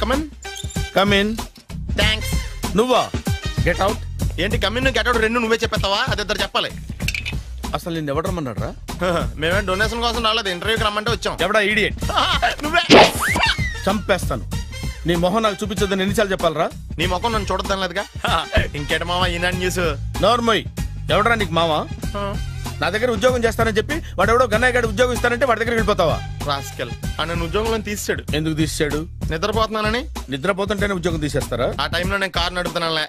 Come on? Come in. Thanks. నువ్వా? Get out. ఏంటి come in get out రెండు నువ్వే చెప్పేస్తావా? అది ఇద్దరు చెప్పాలి. అసలు నేను ఎవడు రమ్మన్నాడు రా? మేమేం డొనేషన్ కోసం రాలేదు, ఇంటర్వ్యూకి రమ్మంటే వచ్చాం. ఎవడా ఈడియట్? నువ్వే. చంపేస్తాను. నీ మొహం నాకు చూపించొద్దని ఎన్నిసార్లు చెప్పాలరా? నీ ముఖం నన్ను చూడద్దాం లేదుగా. ఇంకేట మామ ఈనాడు న్యూస్. నోర్మోయ్. ఎవడరా నీకు మావా? నా దగ్గర ఉద్యోగం చేస్తానని చెప్పి వాడెవడో గన్నయ్య గారి ఉద్యోగం ఇస్తానంటే వాడి దగ్గర వెళ్ళిపోతావా? రాస్కెల్. నన్ను ఉద్యోగంలో తీసాడు. ఎందుకు తీసాడు? నిద్రపోతున్నానని. నిద్రపోతుంటేనే ఉద్యోగం తీసేస్తారా? ఆ టైంలో నేను కారు నడుపుతున్నానులే.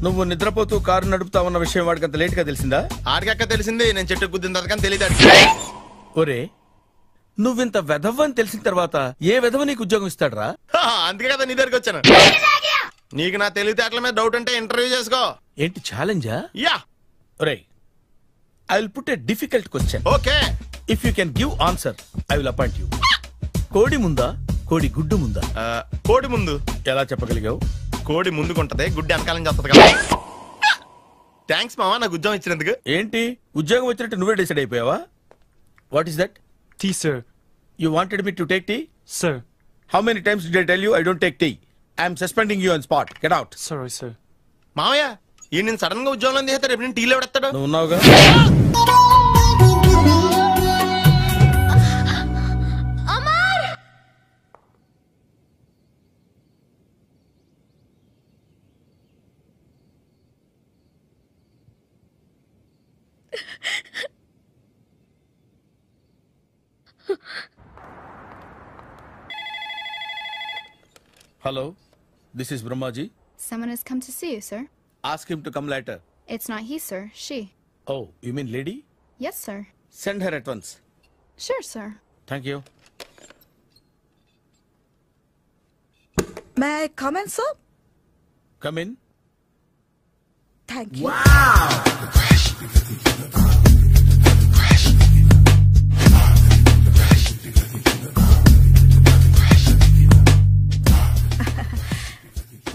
నువ్వు నిద్రపోతూ కారు నడుపుతా ఉన్న విషయం వాడికి అంత లేట్ గా తెలిసిందా? ఆడికక్క తెలిసింది, నేను చెట్టు గుద్దిన తర్వాత కానీ తెలియదు. ఒరే, నువ్వింత వెధవని తెలిసిన తర్వాత ఏ వెధవ నీకు ఉద్యోగం ఇస్తాడరా? అందుకే కదా నీ దగ్గరికి వచ్చాను. నీకు నా తెలివితేటల మీద డౌట్ అంటే ఇంటర్వ్యూ చేసుకో. ఏంటి ఛాలెంజా? యా. ఒరే, I will put a difficult question. Okay. If you can give answer I will appoint you. కోడి ముందా, కోడి గుడ్డు ముందా? కోడి ముందు. ఎలా చెప్పగలిగావు? కోడి ముందుకుంటది, గుడ్డి వెనకాలని చేస్తుంది కదా. థ్యాంక్స్ మామా నాకు ఉద్యోగం ఇచ్చినందుకు. ఏంటి ఉద్యోగం వచ్చినట్టు నువ్వే డిసైడ్ అయిపోయావా? What is that? Tea, sir. You wanted me to take tea? Sir. How many times did I tell you I don't take tea? I am suspending you on spot. Get out. Sorry, sir. మామయ్య ఈ నేను sudden గా ఉద్యోగంలో తీసేస్తాడు. రేపు నేను టీలో పెడతాడు. నువ్వు ఉన్నావుగా? Hello, this is Brahmaji. Someone has come to see you, sir. Ask him to come later. It's not he, sir. She. Oh, you mean lady? Yes, sir. Send her at once. Sure, sir. Thank you. May I come in, sir? Come in. Thank you.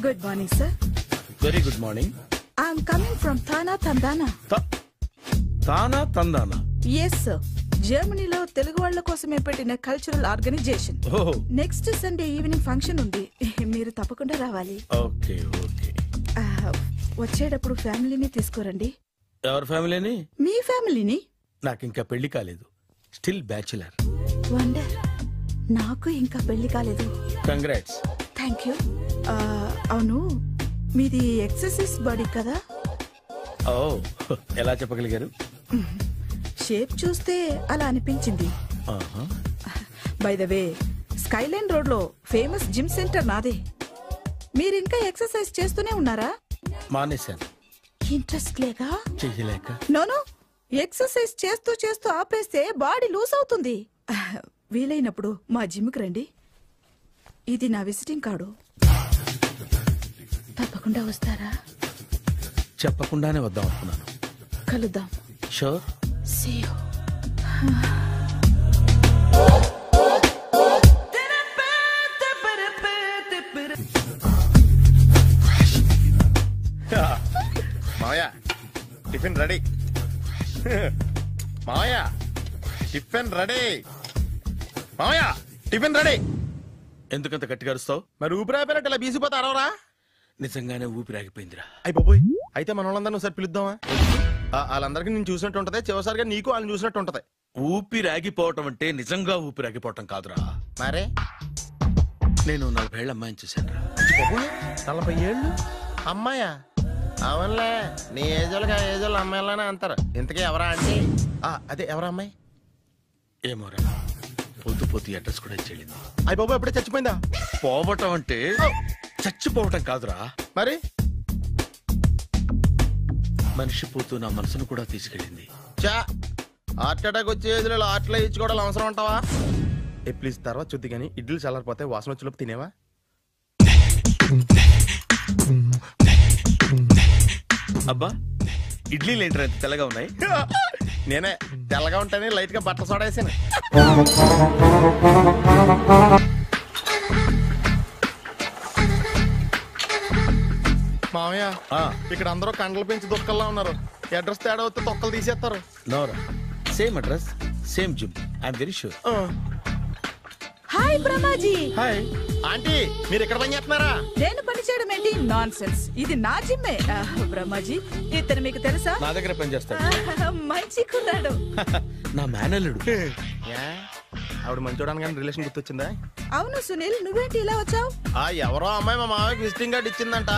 Good morning, sir. Very good morning. I'm coming from Thana Tandana. Thana Tandana. Yes, sir. జర్మనీలో తెలుగు వాళ్ళ కోసమే పెట్టిన cultural organisation. Oh. Next Sunday evening function ఉంది, మీరు తప్పకుండా రావాలి. Okay okay. వచ్చేటప్పుడు ఫ్యామిలీని తీసుకురండి. ఎవరి ఫ్యామిలీని? మీ ఫ్యామిలీని. నాకు ఇంకా పెళ్లి కాలేదు. Still bachelor. వండర్. నాకు ఇంకా పెళ్లి కాలేదు. కంగ్రాట్స్. Thank you. అవును, మీది ఎక్సర్సైజ్ బాడీ కదా? ఓ, ఎలా చెప్పగలిగారు? షేప్ చూస్తే అలా అనిపించింది. By the way, Skyline road లో ఫేమస్ జిమ్ సెంటర్ నాదే. మీరు ఇంకా ఎక్సర్సైజ్ చేస్తూనే ఉన్నారా? మానేశాను. ఇంట్రెస్ట్ లేక? చెయ్యలేక. నోను, ఎక్సర్సైజ్ చేస్తూ చేస్తూ ఆపేస్తే బాడీ లూజ్ అవుతుంది. వీలైనప్పుడు మా జిమ్కి రండి. ఇది నా విజిటింగ్ కార్డు. తప్పకుండా వస్తారా? చెప్పకుండానే వద్దాం అనుకున్నాను. కలుద్దాం. షూర్. See you. మామయ్య టిఫిన్ రెడీ. మామయ్య టిఫిన్ రెడీ. మామయ్య టిఫిన్ రెడీ. ఎందుకంత గట్టిగా అరుస్తావు? మరి ఊపిరి అయిపోయినట్టు ఇలా బీసిపోతే అరవరా? నిజంగానే ఊపిరాగిపోయిందిరా. అయ్యి బాబోయ్, అయితే మన వాళ్ళందరినీ ఒకసారి పిలుద్దామా? వాళ్ళందరికీ నేను చూసినట్టు ఉంటది, చివరిసారిగా నీకు వాళ్ళని చూసినట్టు ఉంటది. ఊపిరాగిపోవటం అంటే నిజంగా ఊపిరాగిపోవటం కాదురా. మరే నేను 40 ఏళ్ల అమ్మాయిని చూశాను రా. 40 ఏళ్ళు అమ్మాయా? అవునులే, నీ ఏజోళ్ళకి ఆ ఏజోళ్ళు అమ్మాయిలానే అంటారు. ఇంతకీ ఎవరా అంటే? అదే ఎవరా అమ్మాయి? ఏమోరా, పొద్దు పొద్దు అడ్రస్ కూడా చెల్లింది. అయ్యి బాబు ఎప్పుడే చచ్చిపోయిందా? పోవటం అంటే చచ్చిపోవటం కాదురా. మరి మనిషి పోతూ నా మనసును కూడా తీసుకెళ్ళింది. చా, హార్ట్ అటాక్ వచ్చే ఏజ్లో హార్ట్లో ఇచ్చుకోవడం అవసరం ఉంటావా? ప్లీజ్ తర్వాత చూద్ది కానీ ఇడ్లీలు చల్లారిపోతే వాసన వచ్చేలోపు తినేవా? అబ్బా, ఇడ్లీలు ఏంటి అంత తెల్లగా ఉన్నాయి? నేనే తెల్లగా ఉంటానే లైట్ గా బట్టలు సోడా వేసాను. మామయ్య, ఇక్కడ అందరూ కండలు పెంచి దుక్కల్లా ఉన్నారు. అడ్రస్ తేడా వస్తే తొక్కలు తీసేస్తారు. నోరా, same address same gym. I'm very sure. Hi Brahmaji. Hi. Aunty మీరు ఇక్కడ పని చేస్తున్నారా? నేను పని చేయడం ఏంటి? Nonsense. ఇది నా జిమ్మే. బ్రహ్మాజీ ఇతను మీకు తెలుసా? నా దగ్గర పని చేస్తాడు. మంచి కుర్రాడు. నా మేనల్లుడు. ఆవిడ మంచి చూడడానికి రిలేషన్ గుర్తొచ్చిందా? అవును సునీల్, నువ్వేంటి ఇలా వచ్చావు? ఎవరో అమ్మాయి మా మామయ్యకి విజిటింగ్ కార్డ్ ఇచ్చిందంట.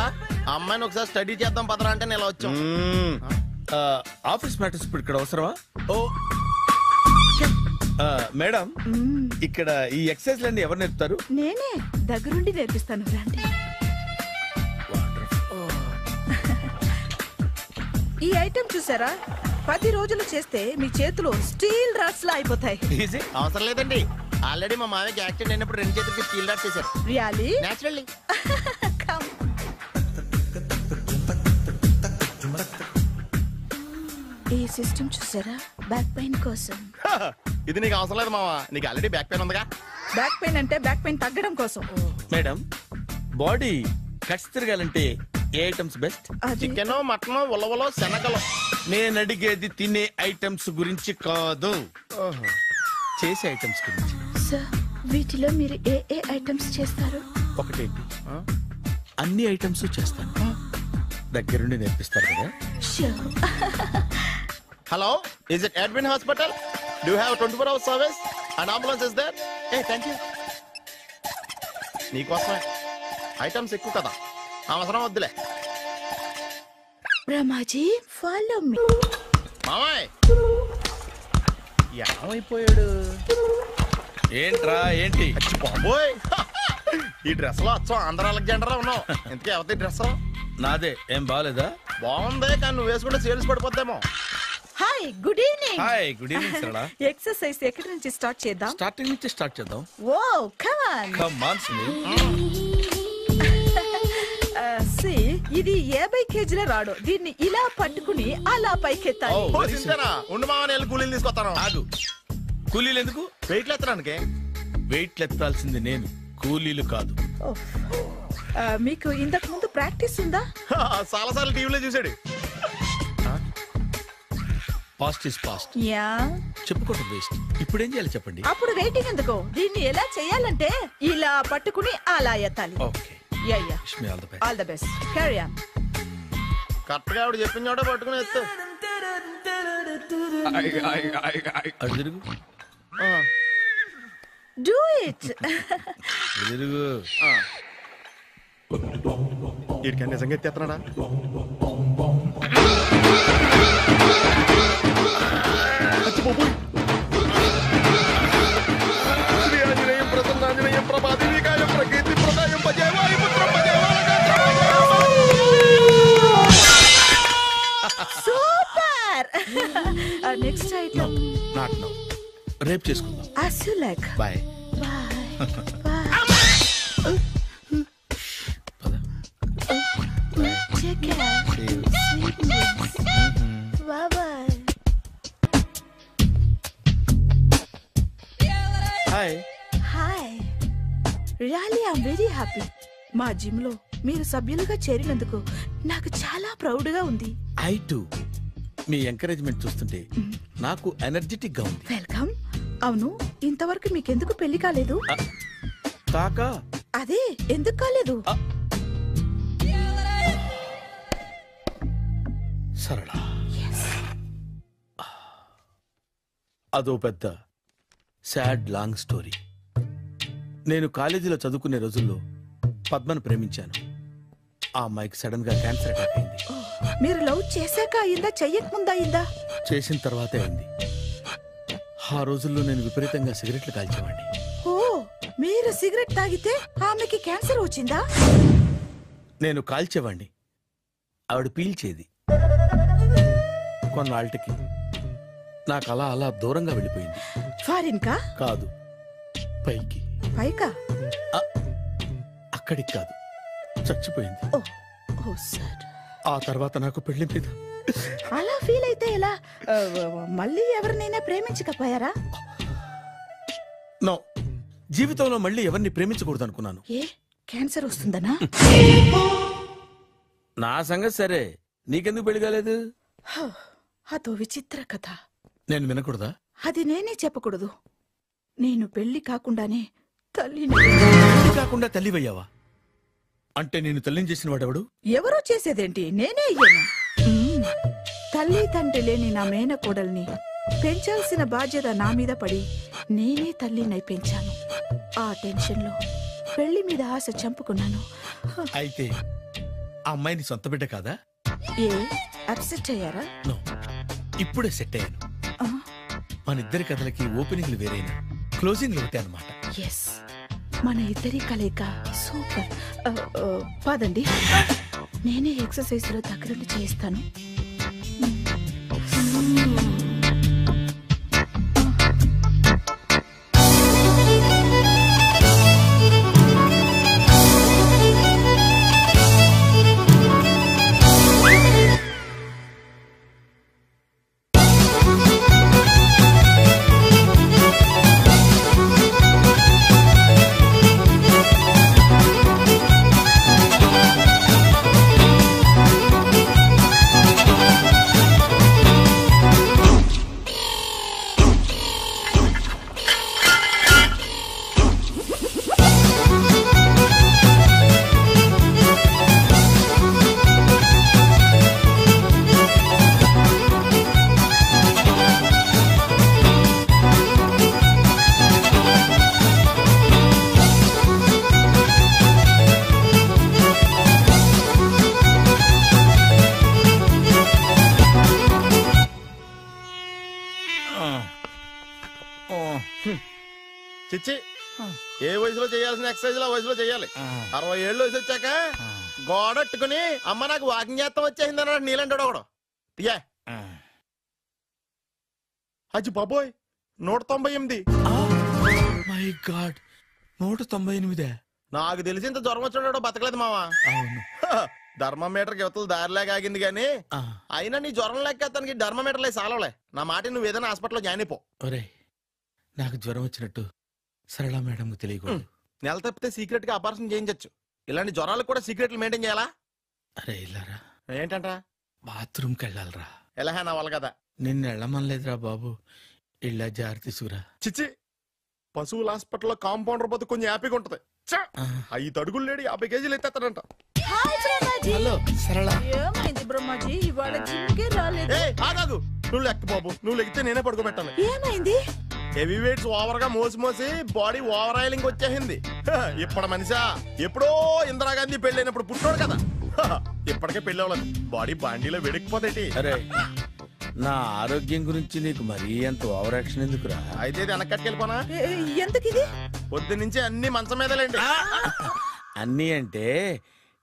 ఆ అమ్మాయిని ఒకసారి స్టడీ చేద్దాం పదరా అంటే నేను ఇలా వచ్చాం. ఆఫీస్ మ్యాటర్స్ ఇప్పుడు ఇక్కడ అవసరమా? ఓ మేడం, ఇక్కడ ఈ ఎక్సర్సైజ్ లన్నీ ఎవరు నేర్పుతారు? నేనే దగ్గరుండి నేర్పిస్తాను. రండి. ఈ ఐటెం చూసారా? 10 రోజులు చేస్తే మీ చేతులు స్టీల్ రాట్స్ లా అయిపోతాయి. అవసరం లేదండి, ఆల్రెడీ మా మామయ్యకి యాక్సిడెంట్ అయినప్పుడు 2 చేతులకి స్టీల్ డాట్ చేశారు. రియల్లీ? నేచురల్లీ. ఈ సిస్టమ్ చూసారా? బ్యాక్ పెయిన్ కోసం. ఇది నీకు అవసరం లేదు మావా, నీకు ఆల్రెడీ బ్యాక్ పెయిన్ ఉందిగా. బ్యాక్ పెయిన్ అంటే బ్యాక్ పెయిన్ తగ్గడం కోసం. మేడం, బాడీ కట్స్ తిరగాలంటే ఏ ఐటమ్స్ బెస్ట్? చికెన్, మటన్, ఉలవలో, శనగలు. నేను అడిగేది తినే ఐటమ్స్ గురించి కాదు, చేసే ఐటమ్స్ గురించి. సార్ వీటిలో మీరు ఏ ఐటమ్స్ చేస్తారు? ఒకటేంటి, అన్ని ఐటమ్స్ చేస్తాను. దగ్గరుండి నేర్పిస్తారు కదా. Hello, is it admin hospital? Do have 24 hours service and ambulance is there? Thank you. నీకోసమే ఐటమ్స్ ఎక్కువ కదా, అవసరం వద్దులే. Brahmaji follow me. మామయ్య ఏమైపోయాడు? ఏంట్రా ఏంటి? బాబోయ్, ఈ డ్రెస్ లో వచ్చాం ఆంధ్ర అలెగ్జాండర్ ఉన్నావు. ఇంతకీ ఎవరి డ్రెస్? నాదే. ఏం బాగాలేదా? బాగుంది, కానీ నువ్వు వేసుకుంటే సేల్స్ పడిపోద్దేమో. Hi, good evening. Hi, good evening Sarala. Exercise ఎక్కడి నుంచి స్టార్ట్ చేద్దాం? స్టార్టింగ్ నుంచి స్టార్ట్ చేద్దాం. Oh come on. Come on Sunil. ఇది 50 కేజీల రాడు. దీన్ని ఇలా పట్టుకుని అలా పైకెత్తాలి. ఓ సింతేనా? ఉండు మామ, నేను కూలీలు తీసుకొస్తాను. ఆగు. కూలీలు ఎందుకు? వెయిట్లు ఎత్తడానికి. వెయిట్లు ఎత్తాల్సింది నేను, కూలీలు కాదు. మీకు ఇంతకు ముందు ప్రాక్టీస్ ఉందా? చాలా సార్లు టీవీలో చూసాడు. Past is past. యా, చెప్పుకోవడం వేస్ట్. ఇప్పుడు ఏం చేయాలి చెప్పండి. అప్పుడు వెయిటింగ్ ఎందుకు? దీన్ని ఎలా చేయాలంటే ఇలా పట్టుకుని అలా ఎత్తాలి. Okay, yeah yeah, wish me all the best. All the best. Carry on. Correct గా ఆవిడ చెప్పిన చోట పట్టుకుని ఎత్తు. అటు తిరుగు. Do it. తిరుగు. వీడికి నిజంగా ఎత్తేస్తున్నాడా? Super. Next item. Not now, రేపు చేసుకుందాం. As you like. Bye. Bye. Bye. Take care. Sweet dreams. Bye bye. Hi. Hi. Really, I'm very happy. మా జిమ్ లో మీరు సభ్యులుగా చేరినందుకు నాకు చాలా ప్రౌడ్ గా ఉంది. I to. మీ ఎంకరేజ్మెంట్ చూస్తుంటే నాకు ఎనర్జెటిక్ గా ఉంది. వెల్కమ్. అవును, ఇంతవరకు మీకెందుకు పెళ్లి కాలేదు? కాకా. అదే ఎందుకు కాలేదు? సరళ, అదో పెద్ద సాడ్ లాంగ్ స్టోరీ. నేను కాలేజీలో చదువుకునే రోజుల్లో పద్మను ప్రేమించాను. ఆ అమ్మాయికి సడన్ గా క్యాన్సర్ అటాక్ అయింది. మీరు లవ్ చేశాక అయిందా, చెయ్యక ముందా అయిందా? చేసిన తర్వాతే అయింది. ఆ రోజుల్లో నేను విపరీతంగా సిగరెట్లు కాల్చేవాడిని. ఓ, మీరు సిగరెట్ తాగితే ఆమెకి క్యాన్సర్ వచ్చిందా? నేను కాల్చేవాడిని, ఆవిడ పీల్చేది. కొన్నాళ్ళకి నాకు అలా అలా దూరంగా వెళ్ళిపోయింది. ఫారిన్ కా? కాదు, పైకి. పైకా? అక్కడికి కాదు, చచ్చిపోయింది. ఓ ఓ సార్. ఆ తర్వాత నాకు పెళ్లి మీద. అలా ఫీల్ అయితే ఎలా? మళ్ళీ ఎవరినైనా ప్రేమించకపోయారా? నో, జీవితంలో మళ్ళీ ఎవరిని ప్రేమించకూడదు అనుకున్నాను. ఏ, క్యాన్సర్ వస్తుందనా? నా సంగతి సరే, నీకెందుకు పెళ్లి కాలేదు? అదో విచిత్ర కథ. నేను వినకూడదా? అది నేనే చెప్పకూడదు. నేను పెళ్లి కాకుండానే తల్లిని. తల్లి కాకుండా తల్లివయ్యావా? అంటే నేను తల్లిని చేసిన వాడెవడు? ఎవరో చేసేదేంటి, నేనే అయ్యాను. తల్లి తండ్రి లేని నా మేనకోడల్ని పెంచాల్సిన బాధ్యత నా మీద పడి నేనే తల్లినై పెంచాను. ఆ టెన్షన్లో పెళ్లి మీద ఆశ చంపుకున్నాను. అయితే ఆ అమ్మాయిని సొంత బిడ్డ కాదా? ఏ అప్సెట్ అయ్యారా? నో, ఇప్పుడే సెట్ అయ్యాను. మన ఇద్దరి కథలకి ఓపెనింగ్లు వేరైనా క్లోజింగ్లు ఒకటే అనమాట. ఎస్, మన ఇద్దరి కలయిక సూపర్. పదండి, నేనే ఎక్సర్సైజ్ లో దగ్గరుండి చేయిస్తాను. చిచ్చి, ఏ వయసులో చేయాల్సిన ఎక్సర్సైజ్ ఆ వయసులో చేయాలి. 60 ఏళ్ళు వయసు వచ్చాక గోడట్టుకుని అమ్మ నాకు వాకింగ్ చేస్తాం వచ్చేసింది అన్నాడు నీలంటాడు ఒకడు. తీయా అచ్చి బాబోయ్, 198. My God, 198. నాకు తెలిసి ఇంత జ్వరం వచ్చాడో బతకలేదు మావా. అవును. ధర్మమీటర్ యువతలు దారిలాగా ఆగింది గాని అయినా నీ జ్వరం లెక్క అతనికి ధర్మమీటర్లే సాలవలే. నా మాట నువ్వు ఏదైనా హాస్పిటల్లో జాయిన్ అయిపో. ఒరే, నాకు జ్వరం వచ్చినట్టు సరళ మేడం తెలియకూడదు. నెల తప్పితే సీక్రెట్ గా ఆపరేషన్ చేయించచ్చు. ఇలాంటి జ్వరాలకు కూడా సీక్రెట్లు మెయింటైన్ చేయాలా? అరే ఇల్లారా, ఏంటంట? బాత్రూమ్కి వెళ్ళాలరా. ఎలాహే నా వాళ్ళ కదా. నిన్ను వెళ్ళమనలేదురా బాబు, ఇళ్ళ జారి తీసుకురా. చిచ్చి, పశువుల హాస్పిటల్లో కాంపౌండర్ పోతే కొంచెం హ్యాపీగా ఉంటది. 5 అడుగులు లేడి 50 కేజీలు ఎత్తేస్తాడంట. హలో సరళ. ఏమైంది బ్రహ్మాజీ, ఇవాళ జిమ్కే రాలేదు? ఆగాదు, నువ్వు లెక్క బాబు. నువ్వు లెక్కితే నేనే పడుకోబెట్టాలి. ఏమైంది? హెవీ వెయిట్స్ ఓవర్ గా మోసి బాడీ ఓవర్ ఆయిలింగ్ వచ్చేసింది. ఇప్పుడు మనిషా ఎప్పుడో ఇందిరాగాంధీ పెళ్ళైనప్పుడు పుట్టినోడు కదా. ఇప్పటికే పెళ్లి అవ్వలేదు, బాడీ బాండీలో వెడికిపోతేటి. అరే, నా ఆరోగ్యం గురించి నీకు మరీ అంత ఓవర్ యాక్షన్ ఎందుకురా? అయితే వెనకట్టుకెళ్ళిపోనా? ఎందుకిది? పొద్దు నుంచి అన్ని మంచం మీదలేండి. అన్నీ అంటే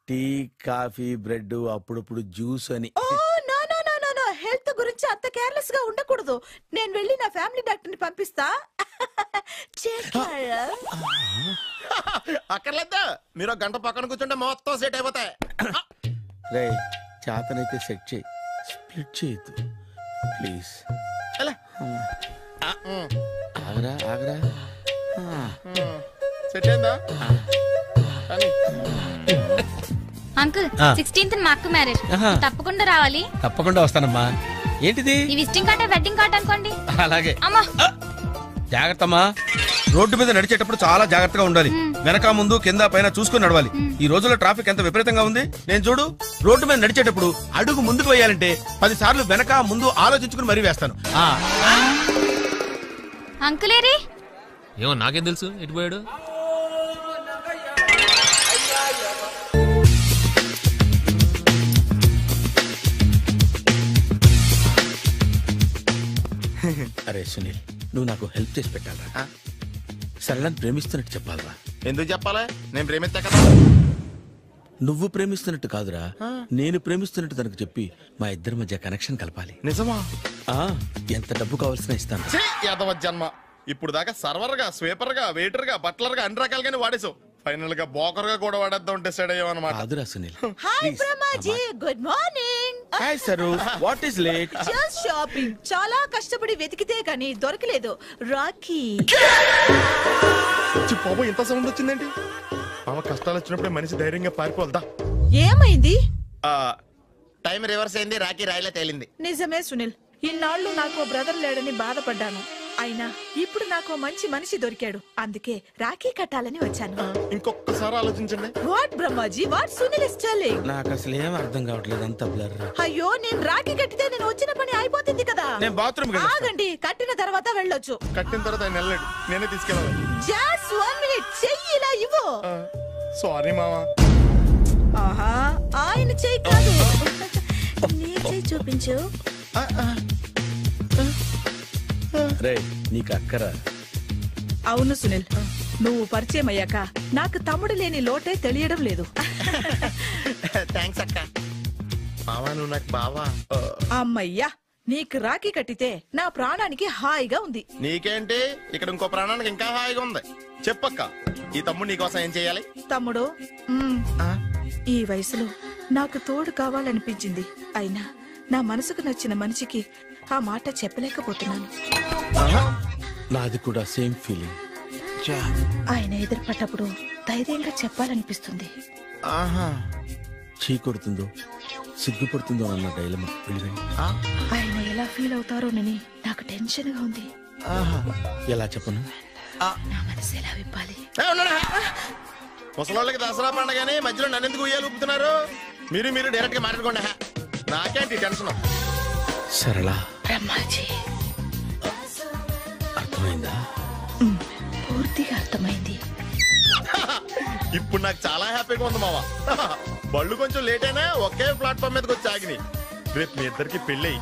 టీ, కాఫీ, బ్రెడ్, అప్పుడప్పుడు జ్యూస్ అని. హెల్త్ గురించి అంత కేర్లెస్ గా ఉండకూడదు. నేను వెళ్ళి నా ఫ్యామిలీ డాక్టర్ ని పంపిస్తా. అక్కర్లేదా, మీరు 1 గంట పక్కన కూర్చుంటే మొత్తం సెట్ అయిపోతాయి. రే, చేతనైతే సెట్ చేయి, స్ప్లిట్ చేయొద్దు ప్లీజ్. ఆగరా ఆగరా. సెట్ అయిందా? అంకుల్, 16th మా అక్క మ్యారేజ్, తప్పకుండా రావాలి. తప్పకుండా వస్తానమ్మా. ఏంటిది? ఈ విజిటింగ్ కార్డ్ వెడ్డింగ్ కార్డ్ అనుకోండి. అలాగే. అమ్మా జాగ్రత్తమ్మా, రోడ్డు మీద నడిచేటప్పుడు చాలా జాగ్రత్తగా ఉండాలి. వెనక ముందు కింద పైన చూసుకుని నడవాలి. ఈ రోజుల్లో ట్రాఫిక్ ఎంత విపరీతంగా ఉంది. నేను చూడు, రోడ్డు మీద నడిచేటప్పుడు అడుగు ముందుకు వేయాలంటే 10 సార్లు వెనక ముందు ఆలోచించుకుని మరీ వేస్తాను. అంకులేరి ఏమో నాకేం తెలుసు ఎటు పోయాడు. అరే సునీల్, నువ్వు నాకు హెల్ప్ చేసి పెట్టాలరా. సరళని ప్రేమిస్తున్నట్టు చెప్పాలరా. ఎందుకు చెప్పాలి? నేను ప్రేమిస్తా కదా. నువ్వు ప్రేమిస్తున్నట్టు కాదురా, నేను ప్రేమిస్తున్నట్టు తనకు చెప్పి మా ఇద్దరి మధ్య కనెక్షన్ కలపాలి. నిజమా? ఎంత డబ్బు కావాల్సిన ఇస్తాను. యాదవ జన్మ, ఇప్పుడు దాకా సర్వర్ గా, స్వీపర్ గా, వెయిటర్ గా, బట్లర్ గా అన్ని రకాలుగానే వాడేసావు. ఫైనల్ గా బోకర్ గా కూడా వాడేద్దాం డిసైడ్ అయ్యామన్నమాట. కాదురా Sunil. Hi Brahmaji, good morning. Hi sir, what is late? Just shopping. చాలా కష్టపడి వెతికితే కానీ దొరకలేదు. రాఖీ. బాబు, ఇంత సౌండ్ వచ్చిందేంటి? మామ కష్టాలు వచ్చినప్పుడే మనిషి ధైర్యంగా పారిపోవద్దా. ఏమైంది? టైం రివర్స్ అయింది, రాఖీ రాయిలా తేలింది. నిజమే సునీల్, ఇన్నాళ్ళు నాకు బ్రదర్ లేడని బాధపడ్డాను. అయినా ఇప్పుడు నాకు మంచి మనిషి దొరికాడు, అందుకే రాఖీ కట్టాలని వచ్చాను. ఇంకొకసారి ఆలోచించండి. What Brahmaji, what Sunil is telling? నాకు అసలు ఏం అర్థం కావట్లేదు, అంత బ్లర్. అయ్యో, నేను రాఖీ కట్టితే నేను వచ్చిన పని అయిపోతుంది కదా. నేను బాత్రూమ్ ఆగండి, కట్టిన తర్వాత వెళ్ళొచ్చు. కట్టిన తర్వాత ఆయన వెళ్ళండి, నేనే తీసుకెళ్ళాలి. జస్ట్ 1 మినిట్, చెయ్యి ఇలా ఇవ్వు. సారీ మావా. ఆహా, ఆయన చెయ్యి కాదు, నీ చెయ్యి చూపించు. రే నీకు అక్కరా? అవును సునీల్, నువ్వు పరిచయం అయ్యాక నాకు తమ్ముడు లేని లోటే తెలియడం లేదు. థ్యాంక్స్ అక్క. మావా నువ్వు నాకు బావా. అమ్మయ్యా, నీకు రాఖీ కట్టితే నా ప్రాణానికి హాయిగా ఉంది. నీకేంటి, ఇక్కడ ఇంకో ప్రాణానికి ఇంకా హాయిగా ఉంది. చెప్పక్క, ఈ తమ్ముడు నీకోసం ఏం చెయ్యాలి? తమ్ముడు, ఈ వయసులో నాకు తోడు కావాలనిపించింది, అయినా నా మనసుకు నచ్చిన మనిషికి ఆ మాట చెప్పలేకపోతున్నాను. నాది కూడా సేమ్ ఫీలింగ్. ఆయన ఎదురుపడ్డప్పుడు ధైర్యంగా చెప్పాలనిపిస్తుంది. చీ కొడుతుందో సిగ్గుపడుతుందో అన్న డైలమా. ఆయన ఎలా ఫీల్ అవుతారోనని నాకు టెన్షన్ గా ఉంది. ఎలా చెప్పను? నా మనసు ఎలా విప్పాలి? ముసలోళ్ళకి దసరా పండగని మధ్యలో నన్ను ఎందుకు ఉయ్యాలు ఊపుతున్నారు? మీరు డైరెక్ట్ గా మాట్లాడుకోండి. నాకేంటి టెన్షన్? సరళ, బ్రహ్మాజీ, అర్థమైందా? పూర్తిగా అర్థమైంది. ఇప్పుడు నాకు చాలా హ్యాపీగా ఉంది మావా. బళ్ళు కొంచెం లేట్ అయినా ఒకే ప్లాట్ఫామ్ మీదకి వచ్చి ఆగినాయి. రేపు మీ ఇద్దరికి పెళ్ళి